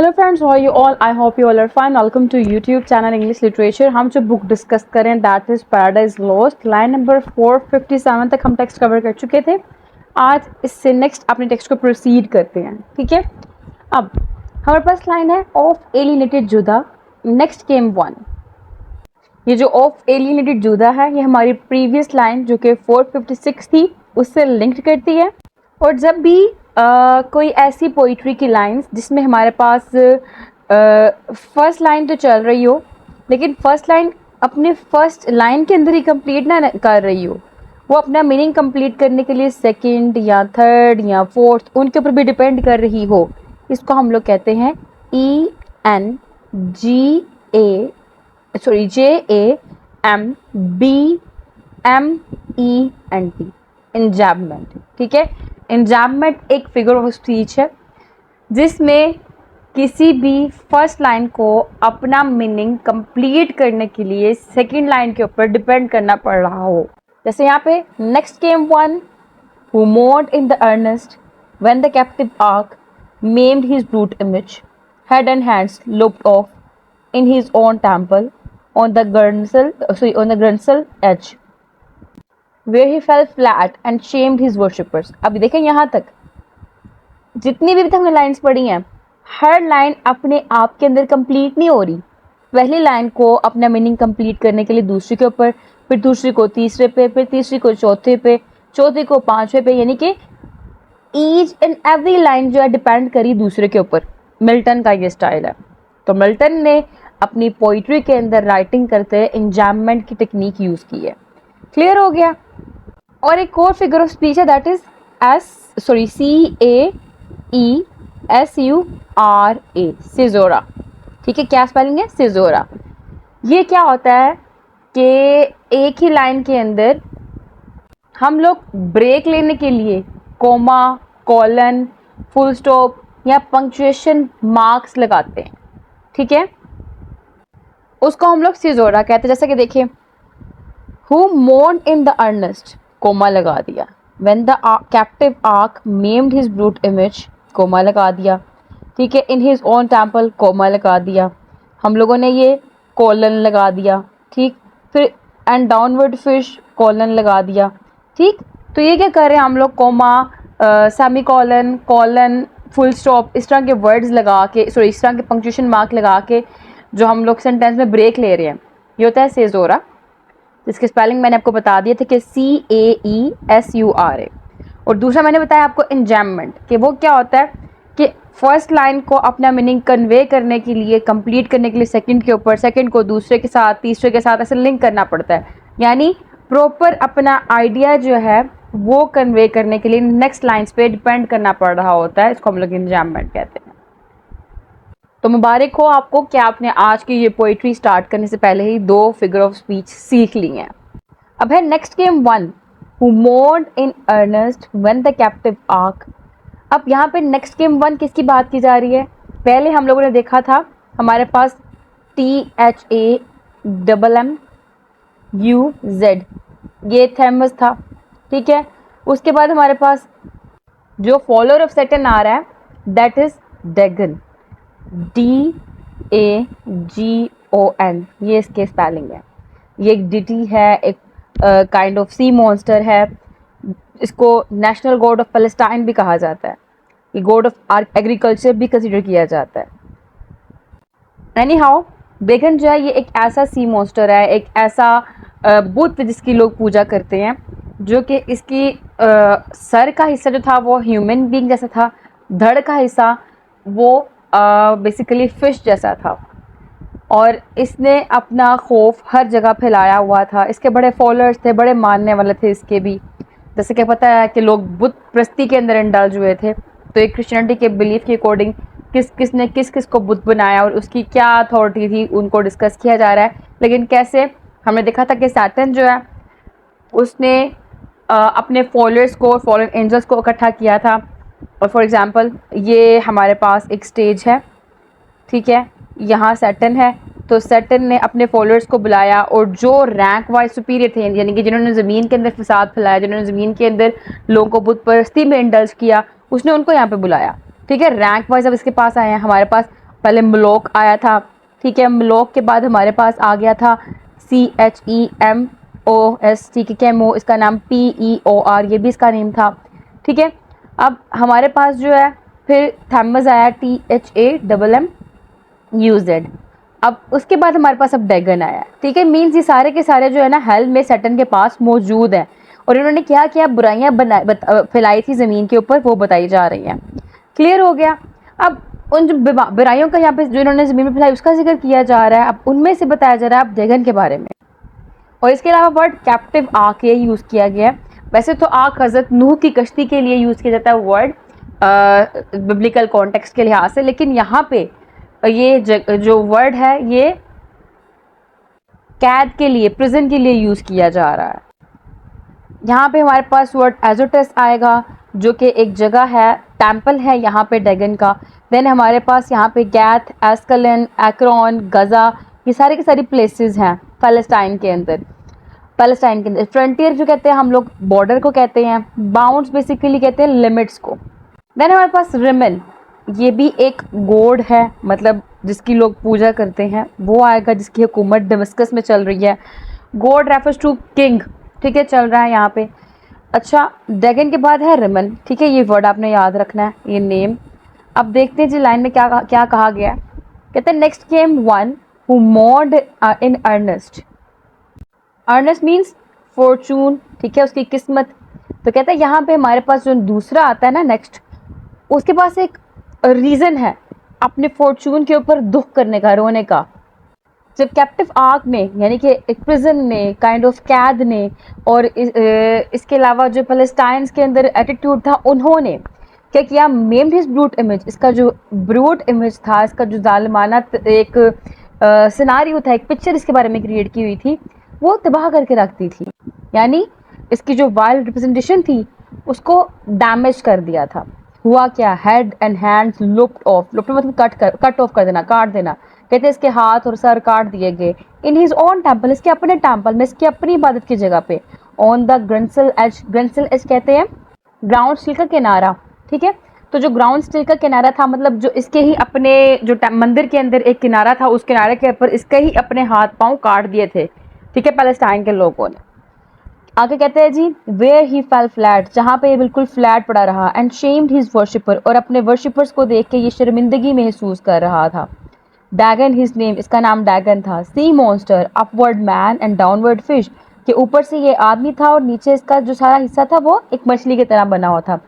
Hello friends, how are you all? I hope you all are fine. Welcome to YouTube channel English literature. हम जो book discuss करें that is Paradise Lost, line number 457 तक हम text cover कर चुके थे। आज इससे नेक्स्ट अपने टेक्स्ट को प्रोसीड करते हैं, ठीक है। अब हमारे पास लाइन है ऑफ एलिनेटेड जुदा नेक्स्ट केम वन। ये जो ऑफ एलिनेटेड जुदा है ये हमारी प्रीवियस लाइन जो कि 456 थी उससे लिंक्ड करती है। और जब भी कोई ऐसी पोइट्री की लाइंस जिसमें हमारे पास फर्स्ट लाइन तो चल रही हो लेकिन फर्स्ट लाइन अपने फर्स्ट लाइन के अंदर ही कंप्लीट ना कर रही हो, वो अपना मीनिंग कंप्लीट करने के लिए सेकंड या थर्ड या फोर्थ उनके ऊपर भी डिपेंड कर रही हो, इसको हम लोग कहते हैं JAMBMENT, इंजैम्बमेंट। ठीक है, इंजैम्बमेंट एक फिगर ऑफ स्पीच है जिसमें किसी भी फर्स्ट लाइन को अपना मीनिंग कंप्लीट करने के लिए सेकंड लाइन के ऊपर डिपेंड करना पड़ रहा हो। जैसे यहाँ पे next came one who mourned in the earnest when the captive ark maimed his brute image, head and hands lopped off in his own temple on the Grunsel edge, where he fell flat and shamed his worshippers। अब देखें यहाँ तक जितनी भी हमने lines पढ़ी हैं, हर line अपने आप के अंदर कंप्लीट नहीं हो रही। पहली लाइन को अपना मीनिंग कंप्लीट करने के लिए दूसरी के ऊपर, फिर दूसरी को तीसरे पे, फिर तीसरी को चौथे पे, चौथे को पांचवे पे, यानी कि ईच एंड एवरी लाइन जो है डिपेंड करी दूसरे के ऊपर। मिल्टन का ये स्टाइल है। तो मिल्टन ने अपनी पोइट्री के अंदर राइटिंग करते इंजैम्बमेंट की टेक्निक यूज की है। क्लियर हो गया। और एक और फिगर ऑफ स्पीच है दैट इज CAESURA, सिजोरा। ठीक है, क्या स्पेलिंग है? सिजोरा। ये क्या होता है कि एक ही लाइन के अंदर हम लोग ब्रेक लेने के लिए कोमा, कॉलन, फुल स्टॉप या पंक्चुएशन मार्क्स लगाते हैं। ठीक है, उसको हम लोग सिजोरा कहते हैं। जैसे कि देखिए, who mourn in the earnest, comma लगा दिया। When the captive ark maimed his brute image, comma लगा दिया। ठीक है, in his own temple, comma लगा दिया। हम लोगों ने ये कॉलन लगा दिया। ठीक, फिर एंड डाउनवर्ड फिश, कॉलन लगा दिया। ठीक, तो ये क्या कर रहे हैं हम लोग? Comma, semicolon, colon, full stop, इस तरह के वर्ड्स लगा के, इस तरह के पंक्चुएशन मार्क लगा के जो हम लोग सेंटेंस में ब्रेक ले रहे हैं, ये होता है सिजोरा, जिसके स्पेलिंग मैंने आपको बता दिया था कि CAESURA। और दूसरा मैंने बताया आपको इंजैम्बमेंट, कि वो क्या होता है कि फर्स्ट लाइन को अपना मीनिंग कन्वे करने के लिए, कंप्लीट करने के लिए सेकंड के ऊपर, सेकंड को दूसरे के साथ, तीसरे के साथ ऐसे लिंक करना पड़ता है। यानी प्रॉपर अपना आइडिया जो है वो कन्वे करने के लिए नेक्स्ट लाइन्स पे डिपेंड करना पड़ रहा होता है। इसको हम लोग इंजैम्बमेंट कहते हैं। तो मुबारक हो आपको कि आपने आज की ये पोइट्री स्टार्ट करने से पहले ही 2 फिगर ऑफ स्पीच सीख ली हैं। अब है next came one who mourned in earnest when the captive ark. अब यहाँ पे नेक्स्ट केम वन किसकी बात की जा रही है? पहले हम लोगों ने देखा था हमारे पास THAMMUZ, ये थैमस था। ठीक है, उसके बाद हमारे पास जो फॉलोअर ऑफ सैटर्न आ रहा है दैट इज डैगन, DAGON, ये इसके स्पेलिंग है। ये एक डिटी है, एक काइंड ऑफ सी मॉन्स्टर है। इसको नेशनल गॉड ऑफ पैलेस्टाइन भी कहा जाता है। ये गॉड ऑफ एग्रीकल्चर भी कंसिडर किया जाता है। एनी हाउ, डैगन जो है ये एक ऐसा सी मॉन्स्टर है, एक ऐसा बुत जिसकी लोग पूजा करते हैं, जो कि इसकी सर का हिस्सा जो था वो ह्यूमन बीइंग जैसा था, धड़ का हिस्सा वो बेसिकली फिश जैसा था। और इसने अपना खौफ हर जगह फैलाया हुआ था। इसके बड़े फॉलोअर्स थे, बड़े मानने वाले थे इसके भी। जैसे कि पता है कि लोग बुत प्रस्ती के अंदर इंडल्ज हुए थे, तो एक क्रिश्चियनिटी के बिलीफ के अकॉर्डिंग किसने किस को बुत बनाया और उसकी क्या अथॉरिटी थी उनको डिस्कस किया जा रहा है। लेकिन कैसे हमने देखा था कि सैटर्न जो है उसने अपने फॉलोअर्स को, फॉलन एंजल्स को इकट्ठा किया था। और फॉर एग्ज़ाम्पल ये हमारे पास एक स्टेज है। ठीक है, यहाँ सैटर्न है, तो सैटर्न ने अपने फॉलोअर्स को बुलाया और जो रैंक वाइज सुपीरियर थे, यानी कि जिन्होंने ज़मीन के अंदर फसाद फैलाया, जिन्होंने ज़मीन के अंदर लोगों को बुत परस्ती में इंडल्ज किया, उसने उनको यहाँ पे बुलाया। ठीक है, रैंक वाइज अब इसके पास आए हैं। हमारे पास पहले मलोक आया था, ठीक है। मलोक के बाद हमारे पास आ गया था CHEMOS, ठीक है। कैमो इसका नाम, PEOR ये भी इसका नेम था, ठीक है। अब हमारे पास जो है फिर थैमस आया, THAMMUZ। अब उसके बाद हमारे पास अब डैगन आया, ठीक है। मीन्स ये सारे के सारे जो है ना हेल में सैटर्न के पास मौजूद हैं, और इन्होंने क्या क्या बुराइयां फैलाई थी ज़मीन के ऊपर, वो बताई जा रही हैं। क्लियर हो गया। अब उन जो बुराइयों का यहाँ पे जो इन्होंने ज़मीन में फैलाई उसका जिक्र किया जा रहा है, अब उनमें से बताया जा रहा है अब डैगन के बारे में। और इसके अलावा वर्ड कैप्टिव आर्क ये यूज़ किया गया है। वैसे तो आर्क हज़रत नूह की कश्ती के लिए यूज़ किया जाता है वर्ड बिब्लिकल कॉन्टेक्स्ट के लिहाज से, लेकिन यहाँ पे ये जो वर्ड है ये कैद के लिए, प्रिजन के लिए यूज़ किया जा रहा है। यहाँ पे हमारे पास वर्ड एजोटस आएगा, जो कि एक जगह है, टेम्पल है यहाँ पे डैगन का। देन हमारे पास यहाँ पे गैथ, एस्कलन, एक्रोन, गज़ा, ये सारी की सारी प्लेसेस हैं पैलेस्टाइन के अंदर। फ्रंटियर जो कहते हैं हम लोग बॉर्डर को कहते हैं, बाउंड्स बेसिकली कहते हैं लिमिट्स को। देन हमारे पास रिमन, ये भी एक गॉड है, मतलब जिसकी लोग पूजा करते हैं, वो आएगा जिसकी हुकूमत दमिश्कस में चल रही है। गॉड रेफर्स टू किंग, ठीक है, चल रहा है यहाँ पे। अच्छा, डैगन के बाद है रिमन, ठीक है, ये वर्ड आपने याद रखना है, ये नेम। अब देखते हैं जी लाइन में क्या कहा गया है। कहते हैं next came one who mourned in earnest. Earnest means fortune, ठीक है, उसकी किस्मत। तो कहते हैं यहाँ पे हमारे पास जो दूसरा आता है ना नेक्स्ट, उसके पास एक रीज़न है अपने फॉर्चून के ऊपर दुख करने का, रोने का। जब कैप्टिव आर्क ने, यानी कि एक प्रिजन ने, काइंड ऑफ कैद ने, और इसके अलावा जो पैलेस्टाइन्स के अंदर एटीट्यूड था, उन्होंने क्या किया, मेम्ड हिज ब्रूट इमेज, इसका जो ब्रूट इमेज था, इसका जो जालिमाना एक सिनारियो था, एक पिक्चर इसके बारे में क्रिएट की हुई थी, वो तबाह करके रखती थी। यानी इसकी जो वाइल्ड रिप्रेजेंटेशन थी उसको डैमेज कर दिया था। हुआ क्या, हेड एंड हैंड्स लुप्ड ऑफ, लुप्ड मतलब कट ऑफ कर देना, काट देना। कहते हैं इसके हाथ और सर काट दिए गए। इन हिज ओन टेम्पल, इसके अपने टेम्पल में, इसकी अपनी इबादत की जगह पे। ऑन द ग्रेंसल एज, ग्रेंसल एज कहते हैं ग्राउंड स्टिल का किनारा, ठीक है। तो जो ग्राउंड स्टिल का किनारा था, मतलब जो इसके ही अपने जो मंदिर के अंदर एक किनारा था, उस किनारे के ऊपर इसके ही अपने हाथ पांव काट दिए थे, ठीक है, पैलेस्टाइन के लोगों ने। आगे कहते हैं जी वेयर ही फेल फ्लैट, जहाँ पे ये बिल्कुल फ्लैट पड़ा रहा। एंड शेम्ड हिज वर्शिपर, और अपने वर्शिपर्स को देख के ये शर्मिंदगी महसूस कर रहा था। डैगन हिज नेम, इसका नाम डैगन था। Sea monster, upward man and downward fish, के ऊपर से ये आदमी था और नीचे इसका जो सारा हिस्सा था वो एक मछली की तरह बना हुआ था।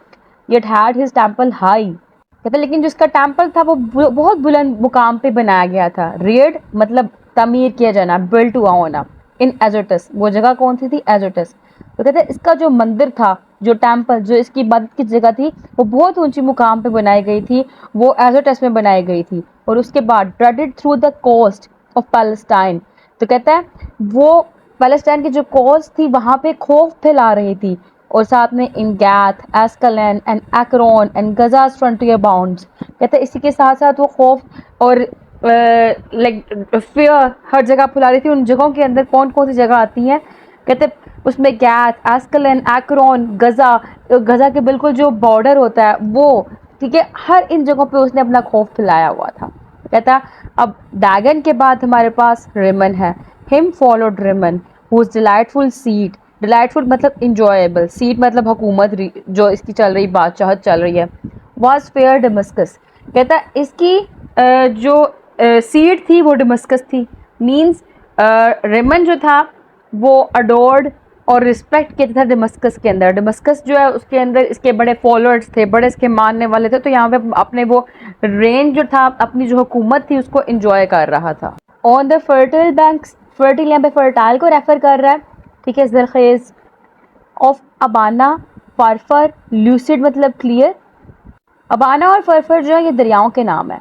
Yet had his temple high, कहते लेकिन जो इसका टेम्पल था वो बहुत बुलंद मुकाम पे बनाया गया था। रियर्ड मतलब तमीर किया जाना, बिल्ट हुआ होना। इन एजोटस, वो जगह कौन सी थी, एजोटस। तो कहते हैं इसका जो मंदिर था, जो टेम्पल, जो इसकी इबादत की जगह थी, वो बहुत ऊंची मुकाम पे बनाई गई थी, वो एजोटस में बनाई गई थी। और उसके बाद traded through the coast of Palestine, तो कहता है वो पैलेस्टाइन की जो कोस्ट थी वहाँ पे खौफ फैला रही थी। और साथ में in Gath, Ashkelon and Ekron and Gaza's frontier bounds, कहते हैं इसी के साथ साथ वो खौफ और लाइक फियर हर जगह फैला रही थी। उन जगहों के अंदर कौन कौन सी जगह आती हैं, कहते उसमें गैथ, एस्कलन, एक्रोन, गजा के बिल्कुल जो बॉर्डर होता है वो, ठीक है, हर इन जगहों पे उसने अपना खौफ फैलाया हुआ था। कहता अब डैगन के बाद हमारे पास रिमन है। Him followed Rimmon whose delightful seat, delightful मतलब इंजॉयबल, सीट मतलब हुकूमत जो इसकी चल रही, बादशाहत चल रही है। वाज फेयर डमस्कस, कहता इसकी जो सीट थी वो डमस्कस थी। मीन्स रिमन जो था वो अडोर्ड और रिस्पेक्ट किया था डमस्कस के अंदर। डमस्कस जो है उसके अंदर इसके बड़े फॉलोअर्स थे, बड़े इसके मानने वाले थे, तो यहाँ पे अपने वो रेंज जो था, अपनी जो हुकूमत थी उसको इंजॉय कर रहा था। On the fertile banks, fertile यहाँ पे फर्टाइल को रेफर कर रहा है, ठीक है, जरखेज ऑफ अबाना, फरफर, लूसिड मतलब क्लियर। अबाना और फरफर जो है ये दरियाओं के नाम है।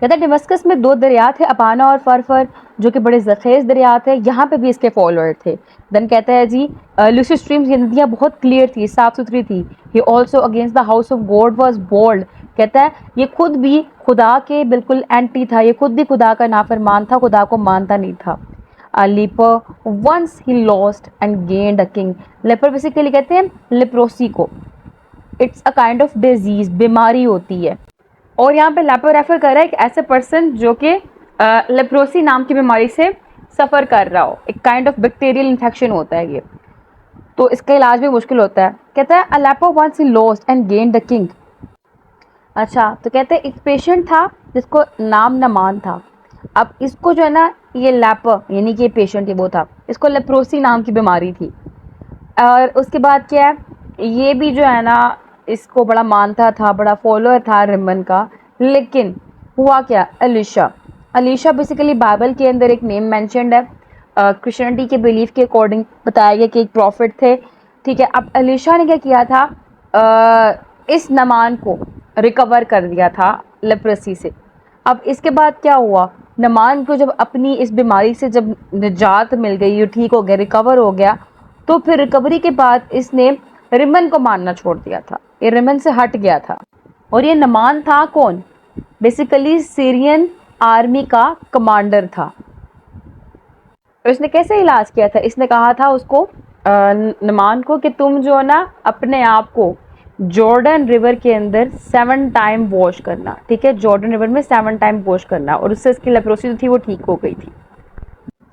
कहता है डमस्कस में दो दरिया थे, अबाना और फरफर, जो कि बड़े जखेज दरिया थे। यहाँ पे भी इसके फॉलोअर थे। देन कहता है जी लूसिड स्ट्रीम्स, ये नदियाँ बहुत क्लियर थी, साफ सुथरी थी। He also against the house of God was bold, कहता है ये खुद भी खुदा के बिल्कुल एंटी था, ये खुद भी खुदा का नाफरमान था, खुदा को मानता नहीं था। Leper once he lost and gained a king, leper basically कहते हैं लेप्रोसी को। It's a kind of disease, बीमारी होती है। और यहाँ पे लेपो रेफर कर रहा है एक ऐसे पर्सन जो कि लेप्रोसी नाम की बीमारी से सफ़र कर रहा हो, एक काइंड ऑफ बैक्टीरियल इन्फेक्शन होता है ये, तो इसका इलाज भी मुश्किल होता है। कहता है a leper once he lost and gain the king. अच्छा, तो कहते हैं एक पेशेंट था जिसको नाम नमान था। अब इसको जो है ना, ये लेपर यानी कि पेशेंट ही वो था, इसको लेप्रोसी नाम की बीमारी थी। और उसके बाद क्या है, ये भी जो है ना इसको बड़ा मानता था, बड़ा फॉलोअर था रिमन का। लेकिन हुआ क्या, अलीशा, अलीशा बेसिकली बाइबल के अंदर एक नेम मैंशनड है। क्रिश्चियनिटी के बिलीफ के अकॉर्डिंग बताया गया कि एक प्रॉफिट थे, ठीक है। अब अलीशा ने क्या किया था, इस नमान को रिकवर कर दिया था लेप्रेसी से। अब इसके बाद क्या हुआ, नमान को जब अपनी इस बीमारी से जब निजात मिल गई, ये ठीक हो गया, रिकवर हो गया, तो फिर रिकवरी के बाद इसने रिमन को मानना छोड़ दिया था, ये रिमन से हट गया था। और ये नमान था कौन, बेसिकली सीरियन आर्मी का कमांडर था। और इसने कैसे इलाज किया था, इसने कहा था उसको नमान को कि तुम जो है ना अपने आप को जॉर्डन रिवर के अंदर 7 टाइम वॉश करना, ठीक है, जॉर्डन रिवर में 7 टाइम वॉश करना, और उससे इसकी लेप्रोसी जो थी वो ठीक हो गई थी।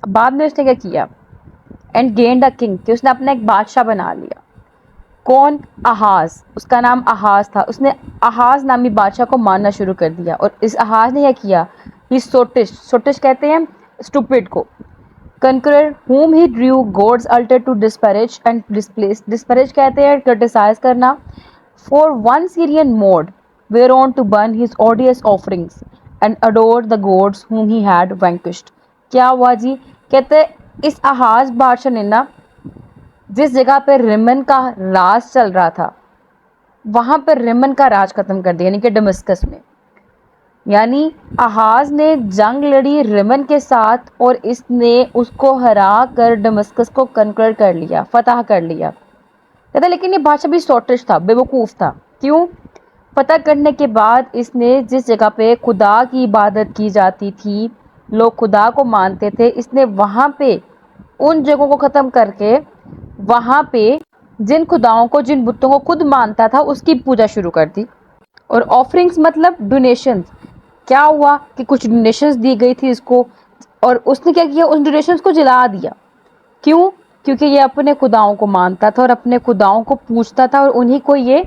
बाद में उसने क्या किया, एंड गेन्ड अ किंग, कि उसने अपना एक बादशाह बना लिया। कौन, अहाज, उसका नाम अहाज था। उसने अहाज नामी बादशाह को मानना शुरू कर दिया। और इस अहाज ने क्या किया, ही सोटिश, सोटिश कहते हैं स्टूपिड को, कंकरर whom he drew God's altar to disparage and displace, disparage कहते हैं क्रिटिसाइज करना, for one Syrian mode whereon to burn his odious offerings and adore the gods whom he had vanquished। क्या हुआ जी, कहते इस अहाज बादशाह ने ना जिस जगह पर रिमन का राज चल रहा था वहाँ पर रिमन का राज खत्म कर दिया, यानी कि दमिश्कस में। यानी अहाज ने जंग लड़ी रिमन के साथ और इसने उसको हरा कर दमिश्कस को कंकर कर लिया, फतह कर लिया। कहता लेकिन ये बादशाह भी शॉर्टिश था, बेवकूफ़ था। क्यों, फतह करने के बाद इसने जिस जगह पे खुदा की इबादत की जाती थी, लोग खुदा को मानते थे, इसने वहाँ पे उन जगहों को ख़त्म करके वहाँ पे जिन खुदाओं को, जिन बुतों को खुद मानता था उसकी पूजा शुरू कर दी। और ऑफरिंग्स मतलब डोनेशंस। क्या हुआ कि कुछ डोनेशंस दी गई थी इसको, और उसने क्या किया, उस डोनेशंस को जला दिया। क्यों, क्योंकि ये अपने खुदाओं को मानता था और अपने खुदाओं को पूछता था और उन्हीं को ये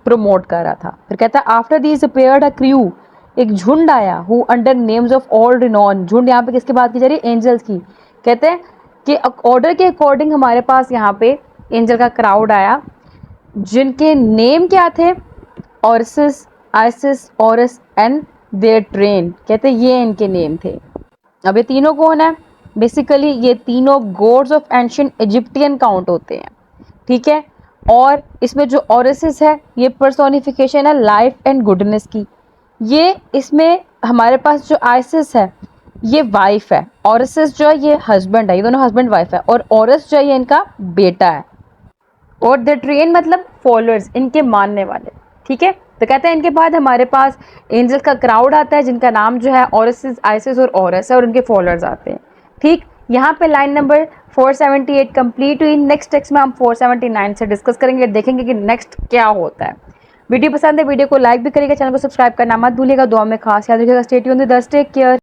प्रमोट कर रहा था। फिर कहता है after this appeared a crew, एक झुंड आया, who under names of all renowned. झुंड यहाँ पे किसकी बात की जा रही है, एंजल्स की। कहते हैं कि ऑर्डर के अकॉर्डिंग हमारे पास यहाँ पे एंजल का क्राउड आया, जिनके नेम क्या थे, Osiris, Isis, Orus and their train. कहते ये इनके नेम थे। अब ये तीनों कौन है, बेसिकली ये तीनों God's of ancient Egyptian count होते हैं, ठीक है। और इसमें जो ऑरसिस है ये पर्सोनिफिकेशन है लाइफ एंड गुडनेस की। ये इसमें हमारे पास जो आइसिस है ये वाइफ है, ऑरसिस जो है ये हस्बैंड है, ये दोनों हस्बैंड वाइफ है, और ऑरस जो है ये इनका बेटा है। और द ट्रेन मतलब फॉलोअर्स, इनके मानने वाले, ठीक है। तो कहते हैं इनके बाद हमारे पास एंजल्स का क्राउड आता है जिनका नाम जो है ऑरसिस, आइसिस और ऑरस है, और उनके फॉलोअर्स आते हैं, ठीक। यहाँ पे लाइन नंबर 478 कंप्लीट हुई। नेक्स्ट टेक्स्ट में हम 479 से डिस्कस करेंगे, देखेंगे कि नेक्स्ट क्या होता है। वीडियो पसंद है वीडियो को लाइक भी करिएगा, चैनल को सब्सक्राइब करना मत भूलिएगा, दुआ में खास याद रखिएगा। Stay tuned with us, take care.